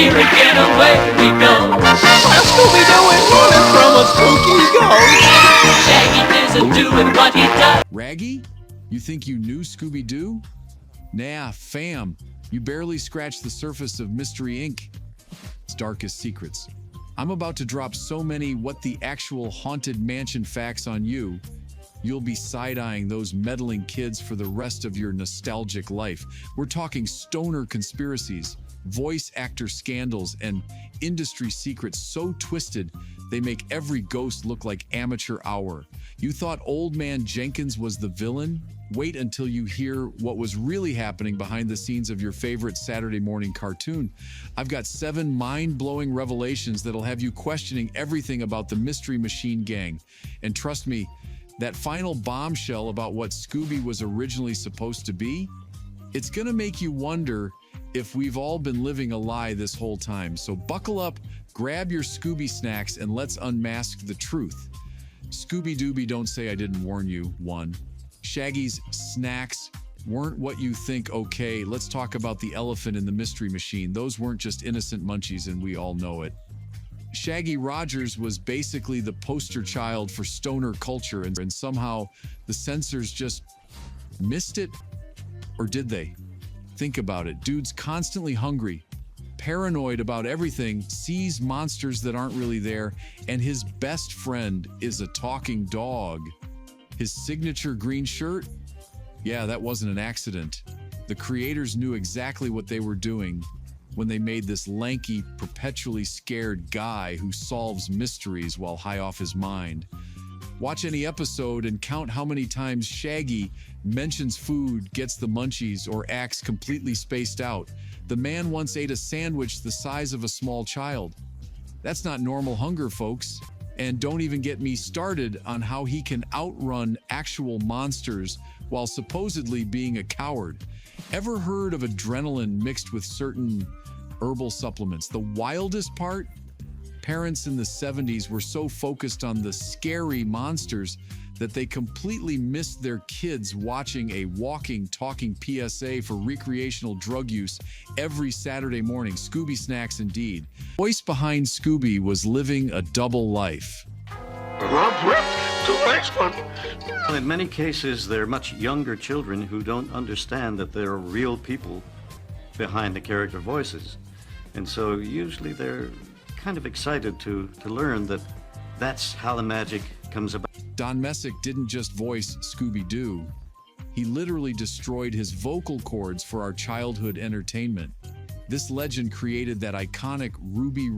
here again, away we go. Scooby-Doo is running from a spooky ghost. Shaggy isn't doing what he does. Raggy? You think you knew Scooby-Doo? Nah, fam. You barely scratched the surface of Mystery Inc.'s darkest secrets. I'm about to drop so many what the actual haunted mansion facts on you, you'll be side-eyeing those meddling kids for the rest of your nostalgic life. We're talking stoner conspiracies, voice actor scandals, and industry secrets so twisted they make every ghost look like amateur hour. You thought Old Man Jenkins was the villain? Wait until you hear what was really happening behind the scenes of your favorite Saturday morning cartoon. I've got 7 mind-blowing revelations that'll have you questioning everything about the Mystery Machine Gang. And trust me, that final bombshell about what Scooby was originally supposed to be, it's gonna make you wonder if we've all been living a lie this whole time. So buckle up, grab your Scooby snacks, and let's unmask the truth. Scooby-Dooby, don't say I didn't warn you. 1. Shaggy's snacks weren't what you think. Okay, let's talk about the elephant in the Mystery Machine. Those weren't just innocent munchies, and we all know it. Shaggy Rogers was basically the poster child for stoner culture, and somehow the censors just missed it. Or did they? Think about it. Dude's constantly hungry, paranoid about everything, sees monsters that aren't really there, and his best friend is a talking dog. His signature green shirt? Yeah, that wasn't an accident. The creators knew exactly what they were doing when they made this lanky, perpetually scared guy who solves mysteries while high off his mind. Watch any episode and count how many times Shaggy mentions food, gets the munchies, or acts completely spaced out. The man once ate a sandwich the size of a small child. That's not normal hunger, folks. And don't even get me started on how he can outrun actual monsters while supposedly being a coward. Ever heard of adrenaline mixed with certain herbal supplements? The wildest part? Parents in the 70s were so focused on the scary monsters that they completely missed their kids watching a walking, talking PSA for recreational drug use every Saturday morning. Scooby snacks indeed. The voice behind Scooby was living a double life. To the next one. In many cases, they're much younger children who don't understand that there are real people behind the character voices. And so usually they're kind of excited to learn that that's how the magic comes about. Don Messick didn't just voice Scooby-Doo. He literally destroyed his vocal cords for our childhood entertainment. This legend created that iconic Ruby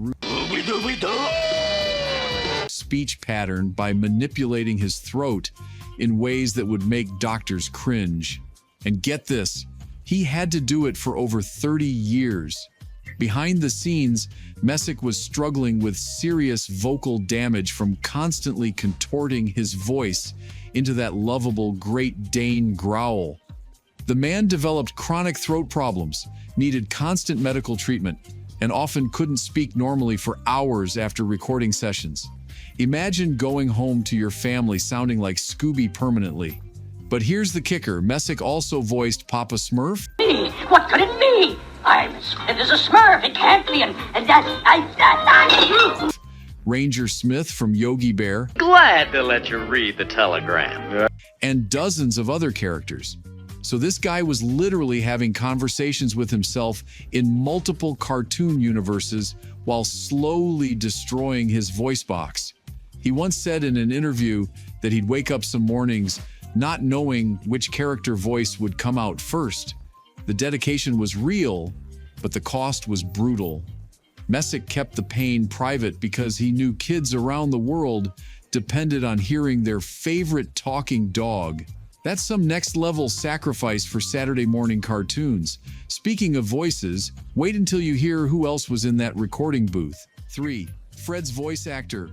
speech pattern by manipulating his throat in ways that would make doctors cringe. And get this, he had to do it for over 30 years. Behind the scenes, Messick was struggling with serious vocal damage from constantly contorting his voice into that lovable Great Dane growl. The man developed chronic throat problems, needed constant medical treatment, and often couldn't speak normally for hours after recording sessions. Imagine going home to your family sounding like Scooby permanently. But here's the kicker, Messick also voiced Papa Smurf. What could it be? There's a Smurf, it can't be, and that's Ranger Smith from Yogi Bear. Glad to let you read the telegram. And dozens of other characters. So this guy was literally having conversations with himself in multiple cartoon universes while slowly destroying his voice box. He once said in an interview that he'd wake up some mornings not knowing which character voice would come out first. The dedication was real, but the cost was brutal. Messick kept the pain private because he knew kids around the world depended on hearing their favorite talking dog. That's some next-level sacrifice for Saturday morning cartoons. Speaking of voices, wait until you hear who else was in that recording booth. 3. Fred's voice actor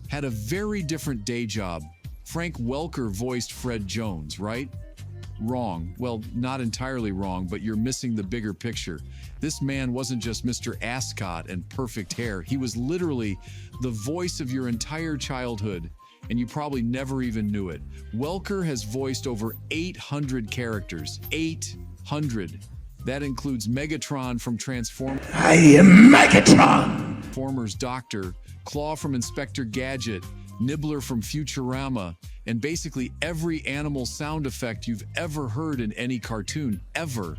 had a very different day job. Frank Welker voiced Fred Jones, right? Wrong. Well, not entirely wrong, but you're missing the bigger picture. This man wasn't just Mr. Ascot and perfect hair. He was literally the voice of your entire childhood, and you probably never even knew it. Welker has voiced over 800 characters. 800. That includes Megatron from Transformers. I am Megatron! Transformers Doctor, Claw from Inspector Gadget, Nibbler from Futurama, and basically every animal sound effect you've ever heard in any cartoon, ever.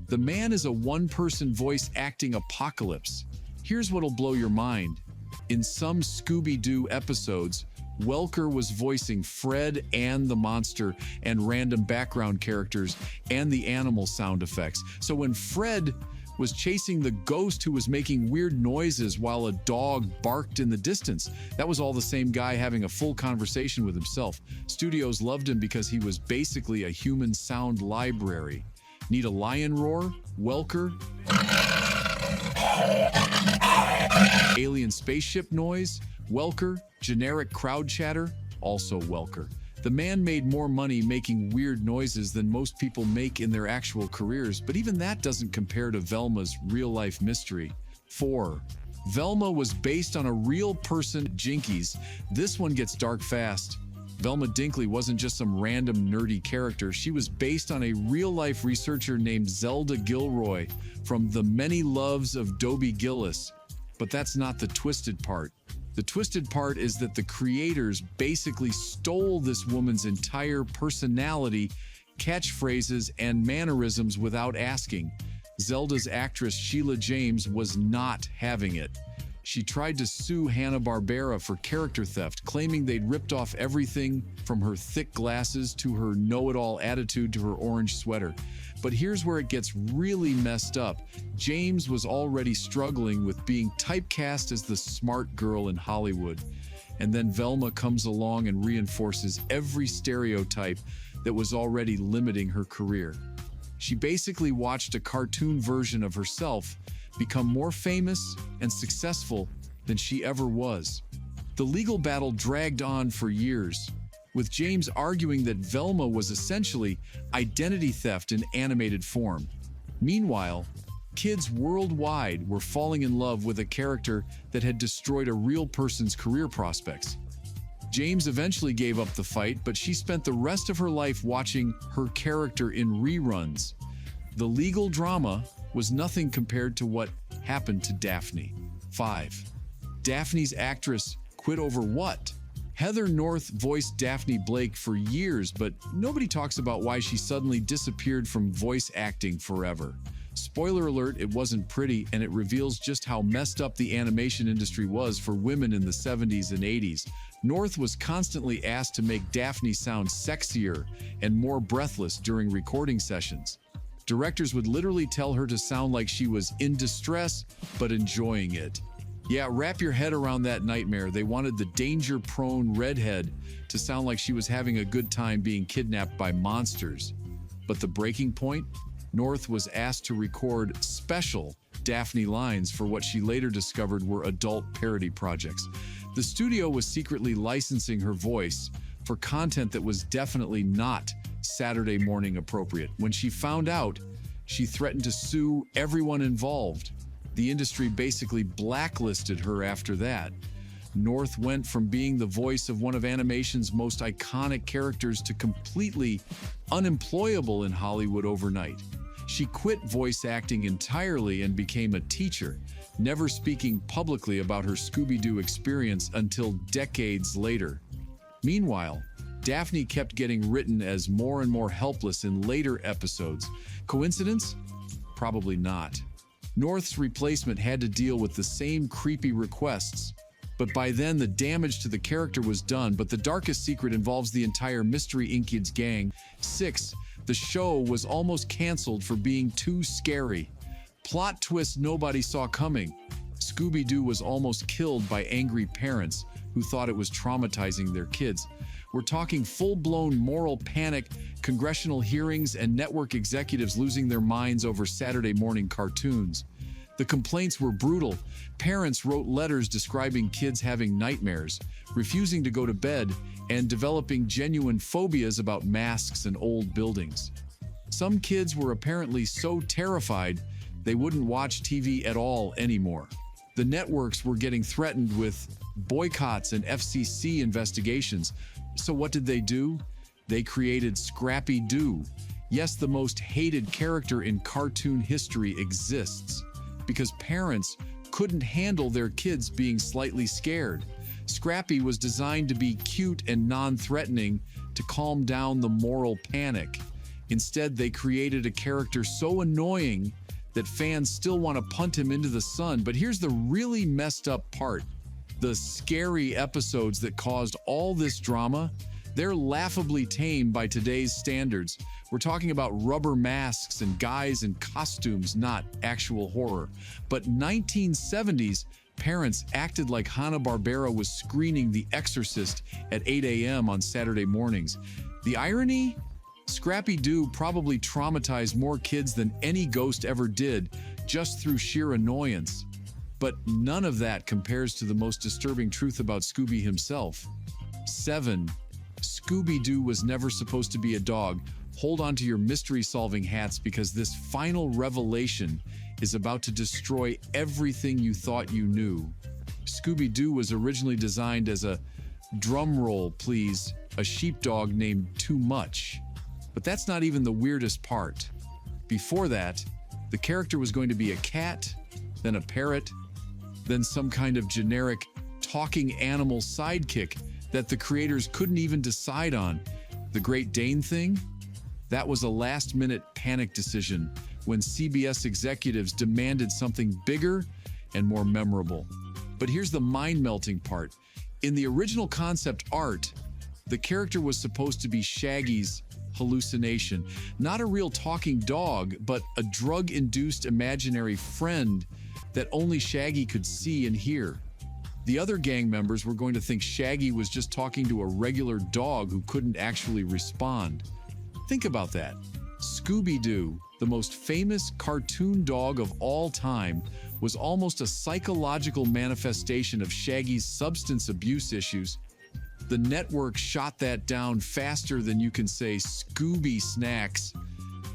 The man is a one-person voice acting apocalypse. Here's what'll blow your mind. In some Scooby-Doo episodes, Welker was voicing Fred and the monster and random background characters and the animal sound effects. So when Fred was chasing the ghost who was making weird noises while a dog barked in the distance, that was all the same guy having a full conversation with himself. Studios loved him because he was basically a human sound library. Need a lion roar? Welker? Alien spaceship noise? Welker. Generic crowd chatter? Also Welker. The man made more money making weird noises than most people make in their actual careers, but even that doesn't compare to Velma's real-life mystery. 4. Velma was based on a real person, Jinkies. This one gets dark fast. Velma Dinkley wasn't just some random nerdy character. She was based on a real-life researcher named Zelda Gilroy from The Many Loves of Dobie Gillis. But that's not the twisted part. The twisted part is that the creators basically stole this woman's entire personality, catchphrases, and mannerisms without asking. Zelda's actress Sheila James was not having it. She tried to sue Hanna-Barbera for character theft, claiming they'd ripped off everything from her thick glasses to her know-it-all attitude to her orange sweater. But here's where it gets really messed up. James was already struggling with being typecast as the smart girl in Hollywood. And then Velma comes along and reinforces every stereotype that was already limiting her career. She basically watched a cartoon version of herself become more famous and successful than she ever was. The legal battle dragged on for years, with James arguing that Velma was essentially identity theft in animated form. Meanwhile, kids worldwide were falling in love with a character that had destroyed a real person's career prospects. James eventually gave up the fight, but she spent the rest of her life watching her character in reruns. The legal drama was nothing compared to what happened to Daphne. 5. Daphne's actress quit over what? Heather North voiced Daphne Blake for years, but nobody talks about why she suddenly disappeared from voice acting forever. Spoiler alert, it wasn't pretty, and it reveals just how messed up the animation industry was for women in the 70s and 80s. North was constantly asked to make Daphne sound sexier and more breathless during recording sessions. Directors would literally tell her to sound like she was in distress, but enjoying it. Yeah, wrap your head around that nightmare. They wanted the danger-prone redhead to sound like she was having a good time being kidnapped by monsters. But the breaking point? North was asked to record special Daphne lines for what she later discovered were adult parody projects. The studio was secretly licensing her voice for content that was definitely not Saturday morning appropriate. When she found out, she threatened to sue everyone involved. The industry basically blacklisted her after that. North went from being the voice of one of animation's most iconic characters to completely unemployable in Hollywood overnight. She quit voice acting entirely and became a teacher, never speaking publicly about her Scooby-Doo experience until decades later. Meanwhile, Daphne kept getting written as more and more helpless in later episodes. Coincidence? Probably not. North's replacement had to deal with the same creepy requests, but by then the damage to the character was done. But the darkest secret involves the entire Mystery Inc. Kids gang. 6. The show was almost canceled for being too scary. Plot twist nobody saw coming. Scooby-Doo was almost killed by angry parents who thought it was traumatizing their kids. We're talking full-blown moral panic, congressional hearings, and network executives losing their minds over Saturday morning cartoons. The complaints were brutal. Parents wrote letters describing kids having nightmares, refusing to go to bed, and developing genuine phobias about masks and old buildings. Some kids were apparently so terrified they wouldn't watch TV at all anymore. The networks were getting threatened with boycotts and FCC investigations. So what did they do? They created Scrappy-Doo, Yes, the most hated character in cartoon history exists because parents couldn't handle their kids being slightly scared. Scrappy was designed to be cute and non-threatening to calm down the moral panic. Instead, they created a character so annoying that fans still want to punt him into the sun. But here's the really messed up part. The scary episodes that caused all this drama, they're laughably tame by today's standards. We're talking about rubber masks and guys in costumes, not actual horror. But 1970s, parents acted like Hanna-Barbera was screening The Exorcist at 8 a.m. on Saturday mornings. The irony? Scrappy-Doo probably traumatized more kids than any ghost ever did, just through sheer annoyance. But none of that compares to the most disturbing truth about Scooby himself. 7. Scooby-Doo was never supposed to be a dog. Hold on to your mystery-solving hats because this final revelation is about to destroy everything you thought you knew. Scooby-Doo was originally designed as a, drum roll please, a sheepdog named Too Much. But that's not even the weirdest part. Before that, the character was going to be a cat, then a parrot, then some kind of generic talking animal sidekick that the creators couldn't even decide on. The Great Dane thing? That was a last-minute panic decision when CBS executives demanded something bigger and more memorable. But here's the mind-melting part. In the original concept art, the character was supposed to be Shaggy's hallucination. Not a real talking dog, but a drug-induced imaginary friend that only Shaggy could see and hear. The other gang members were going to think Shaggy was just talking to a regular dog who couldn't actually respond. Think about that. Scooby-Doo, the most famous cartoon dog of all time, was almost a psychological manifestation of Shaggy's substance abuse issues. The network shot that down faster than you can say Scooby snacks.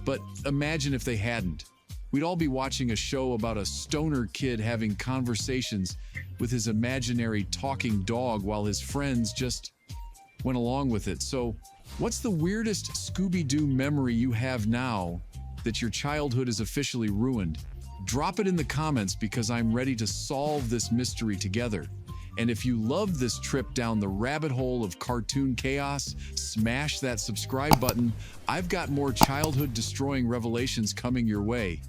But imagine if they hadn't. We'd all be watching a show about a stoner kid having conversations with his imaginary talking dog while his friends just went along with it. So, what's the weirdest Scooby-Doo memory you have now that your childhood is officially ruined? Drop it in the comments because I'm ready to solve this mystery together. And if you loved this trip down the rabbit hole of cartoon chaos, smash that subscribe button. I've got more childhood-destroying revelations coming your way.